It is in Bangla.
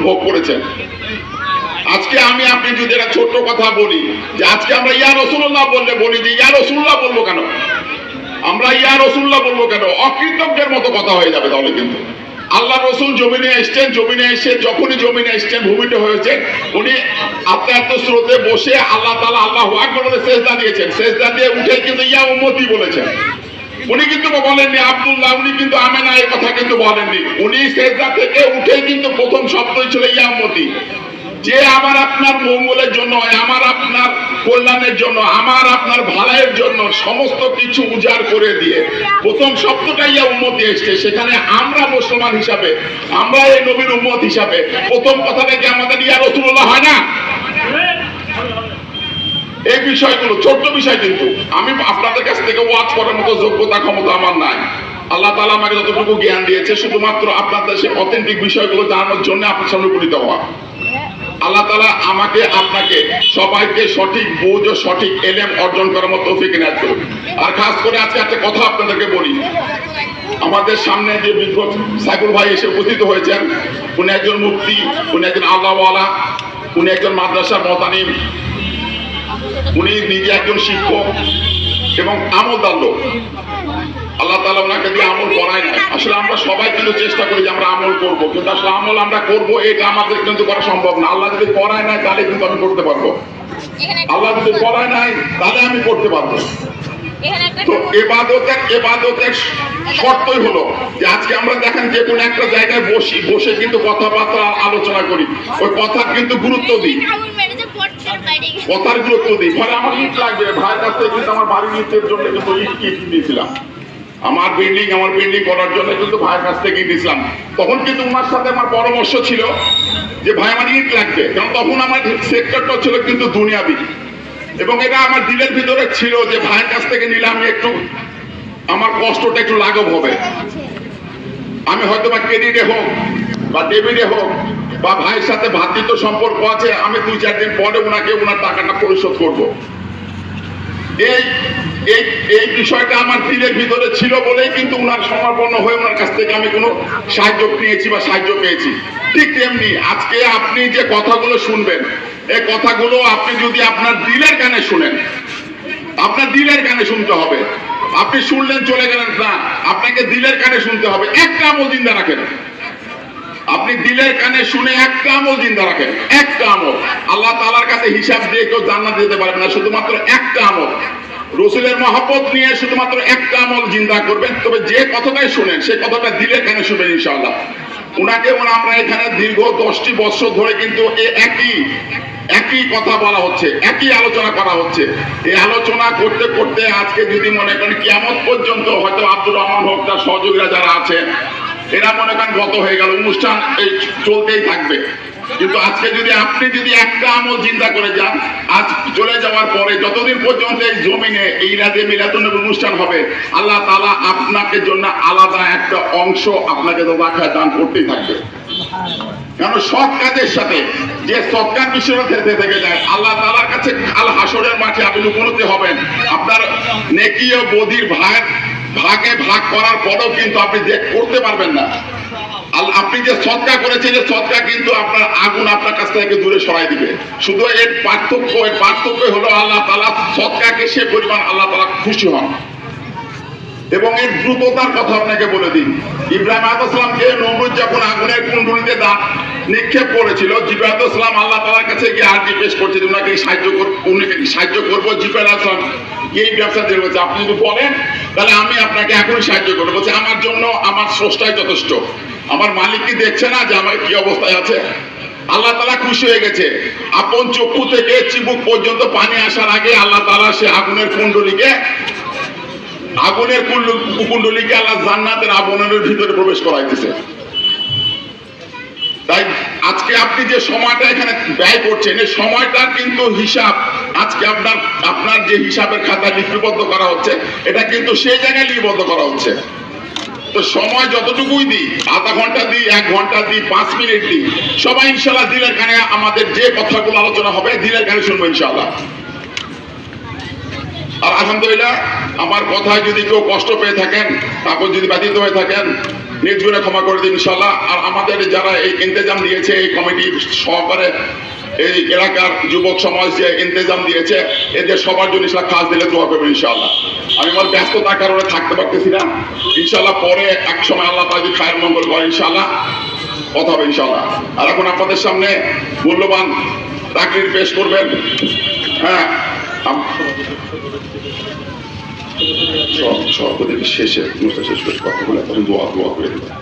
ভোগ করেছেন। আজকে আমি আপনি যদি একটা ছোট্ট কথা বলি যে আজকে আমরা ইয়া রাসূলুল্লাহ বলি যে ইয়া রাসূলুল্লাহ বলবো কেন, আমরা ইয়া রাসূলুল্লাহ বলবো কেন, অকৃতজ্ঞের মতো কথা হয়ে যাবে তাহলে। কিন্তু আল্লাহ রসুল জমিনে এসছেন, জমিনে এসে যখনই জমিনে এসছেন ভূমিতে হয়েছে উনি আত্মাত্ম স্রোতে বসে আল্লাহ তাআলা আল্লাহু আকবার বলে সেজদা দিয়েছেন। সেজদা দিয়ে উঠে কিন্তু ইয়া উম্মতি বলেছেন। উনি কিন্তু বলেননি আব্দুল্লাহ, উনি কিন্তু আমেনা এই কথা কিন্তু বলেননি। উনি সেজদা থেকে উঠে কিন্তু প্রথম শব্দই ছিল ইয়া উম্মতি, যে আমার আপনার মঙ্গলের জন্য, আমার আপনার কল্যাণের জন্য, আমার আপনার ভালাইয়ের জন্য সমস্ত কিছু উজাড় করে দিয়ে প্রথম শব্দটাই ইয়া উম্মতি এসছে। সেখানে আমরা মুসলমান হিসাবে, আমরা এই নবীর উম্মত হিসাবে প্রথম কথাটা কি আমাদের ইয়া রাসূলুল্লাহ হয় না? এই বিষয়গুলো ছোট্ট বিষয়, কিন্তু আমি আপনাদের কাছ থেকে ওয়াজ করার মতো যোগ্যতা ক্ষমতা আমার নাই। আল্লাহ তাআলা আমাকে যতটুকু জ্ঞান দিয়েছে শুধুমাত্র আপনাদের সেই অথেন্টিক বিষয়গুলো জানানোর জন্য আপনার সামনে উপনীত হওয়া। আল্লাহ তাআলা আমাকে আপনাকে সবাইকে সঠিক বোঝ ও সঠিক এলেম অর্জন করার মতো তৌফিক এনায়েত করুন। আর খাস করে আজকে একটা কথা আপনাদেরকে বলি, আমাদের সামনে যে বিদ্যুৎ সাইফুল ভাই এসে উপস্থিত হয়েছেন, উনি একজন মুফতি, উনি একজন আল্লাহওয়ালা, উনি একজন মাদ্রাসার মুতানিম, উনি নিজে একজন শিক্ষক এবং আমলদার লোক। আল্লাহ তাআলা ওনাকে দিয়ে আমল করায় না। আসলে আমরা সবাই কিন্তু চেষ্টা করি যে আমরা আমল করবো, কিন্তু আসলে আমল আমরা করবো এটা আমাদের কিন্তু করা সম্ভব না। আল্লাহ যদি করায় নাই তাহলে কিন্তু আমি করতে পারবো, আল্লাহ যদি করায় নাই তাহলে আমি করতে পারবো। তো এবাদতের শর্তই হলো যে আজকে আমরা দেখেন যে কোনো একটা জায়গায় বসে কিন্তু কথাবার্তা আলোচনা করি, ওই কথা কিন্তু গুরুত্ব দিই, কথার গুরুত্ব দিই। ফলে আমার ইট লাগবে, ভাইয়ের কাছ থেকে কিন্তু আমার বাড়ির ইটের জন্য কিন্তু ইট দিয়েছিলাম, আমার বিল্ডিং করার জন্য কিন্তু ভাইয়ের কাছ থেকে দিয়েছিলাম। তখন কিন্তু ওনার সাথে আমার পরামর্শ ছিল যে ভাই আমার ইট লাগবে, কারণ তখন আমার সেক্টরটা ছিল কিন্তু দুনিয়াবি, এবং এটা আমার দিলের ভিতরে ছিল যে ভাইয়ের কাছ থেকে নিলে আমি একটু আমার কষ্টটা একটু লাঘব হবে। আমি হয়তো বা ক্রেডিটে হোক বা ডেবিটে হোক বা ভাইয়ের সাথে ভ্রাতৃত্ব সম্পর্ক আছে, আমি 2-4 দিন পরে ওনার টাকাটা পরিশোধ করব। এই বিষয়টা আমার দিলের ভিতরে ছিল বলেই কিন্তু ওনার সমর্পণ হয়ে ওনার কাছ থেকে আমি কোনো সাহায্য নিয়েছি বা সাহায্য পেয়েছি। ঠিক তেমনি আজকে আপনি যে কথাগুলো শুনবেন, এই কথাগুলো আপনি যদি আপনার দিলের কানে শুনেন, আপনার দিলের কানে শুনতে হবে। আপনি শুনলেন চলে গেলেন না, আপনাকে দিলের কানে শুনতে হবে। একটা আমল জিন্দা রাখেন, আপনি দিলের কানে শুনে একটা আমল জিন্দা রাখেন, একটা আমল। আল্লাহ তাআলার কাছে হিসাব দিয়ে কেউ জান্নাত যেতে পারবে না, শুধুমাত্র একটা আমল। রাসূলের মহব্বত নিয়ে শুধুমাত্র একটা আমল জিন্দা করবেন। তবে যে কথাটাই শুনেন সেই কথাটা দিলের কানে শুনবেন ইনশাআল্লাহ। ওনাকে আমরা এখানে দীর্ঘ 10টি বছর ধরে কিন্তু একই কথা বলা হচ্ছে, একই আলোচনা করা হচ্ছে। এই আলোচনা করতে করতে আজকে যদি মনে করেন কিয়ামত পর্যন্ত হয়তো আব্দুর রহমান হোক তার সহযোগীরা যারা আছে এরা মনে করেন গত হয়ে গেল, অনুষ্ঠান এই চলতেই থাকবে। কিন্তু আজকে আপনি যদি একটা আমল চিন্তা করে যান, আজ চলে যাওয়ার পরে যতদিন পর্যন্ত এই জমিনে এই রাতে মিলাদুন্নবী অনুষ্ঠান হবে, আল্লাহ তাআলা আপনাকে জন্য আলাদা একটা অংশ আপনাকে রাখায় দান করতেই থাকবে। কেন সৎ কাজের সাথে যে সৎ কাজ মিশ্রণ থেকে যায়, আল্লাহ তাআলার কাছে কাল হাসরের মাঠে আপনি উপনীত হবেন। আপনার নেকি ও বদির ভাগে ভাগ করার পরেও কিন্তু আপনি করতে পারবেন না। আপনি যে সদকা করেছেন, যে সদকা কিন্তু আপনার আগুন আপনার কাছ থেকে দূরে সরাই দিবে। শুধু এর পার্থক্য হলো আল্লাহ তাআলা সদকাকে সে পরিমাণ আল্লাহ তাআলা খুশি হন। এবং এর দ্রুততার কথা আপনাকে বলে দিন, ইব্রাহিম আলাইহিস সালামকে নমরুদ যখন আগুনের কুণ্ডুলিতে দাঁত নিক্ষেপ করেছিল, জিবরাইল আলাইহিস সালাম আল্লাহ তাআলার কাছে গিয়ে আরজি পেশ করছে, উনাকে সাহায্য করবো। জিবরাইল আলাইহিস সালাম এই ব্যবসা দিয়ে বলছে আপনি যদি বলেন তাহলে আমি আপনাকে এখনই সাহায্য করবো। বলছে আমার জন্য আমার স্রষ্টাই যথেষ্ট, আমার মালিক কি দেখছে না যে আমার কি অবস্থায় আছে? আল্লাহ তাআলা খুশি হয়ে গেছে। আপন চক্ষু থেকে চিবুক পর্যন্ত পানি আসার আগে আল্লাহ তাআলা সে আগুনের কুণ্ডলিকে আল্লাহ জান্নাতের আগুনের ভিতরে প্রবেশ করাইতেছে। তাই আজকে আপনি যে সময়টা এখানে ব্যয় করছেন, এই সময়টার কিন্তু হিসাব আজকে আপনার যে হিসাবের খাতা লিপিবদ্ধ করা হচ্ছে, এটা কিন্তু সেই জায়গায় লিপিবদ্ধ করা হচ্ছে। তো সময় যতটুকুই দিই, আধা ঘন্টা দিই, 1 ঘন্টা দিই, 5 মিনিট দিই, সবাই ইনশাআল্লাহ দিলের কানে আমাদের যে কথাগুলো আলোচনা হবে দিলের কানে শুনবো ইনশাআল্লাহ। আর আলহামদুলিল্লাহ আমার কথায় যদি কেউ কষ্ট পেয়ে থাকেন, তারপর যদি ব্যথিত হয়ে থাকেন, নিজ গুণে ক্ষমা করে দিন ইনশাআল্লাহ। আর আমাদের যারা এই ইন্তেজাম দিয়েছে, এই কমিটির সহকারে এই এলাকার যুবক সমাজ যে ইন্তেজাম দিয়েছে, এদের সবার জন্য ইনশাআল্লাহ খাস দিলে দোয়া করবেন ইনশাআল্লাহ। আমি আমার ব্যস্ততার কারণে থাকতে পারতেছি না, ইনশাআল্লাহ পরে এক সময় আল্লাহ তাআলা যদি খায়ের মঙ্গল করে ইনশাআল্লাহ কথা হবে ইনশাআল্লাহ। আর এখন আপনাদের সামনে মূল্যবান তাকরির পেশ করবেন। হ্যাঁ, সভাপতির শেষে অনুষ্ঠান শেষ করে কথা বলে দোয়া করে দেবেন।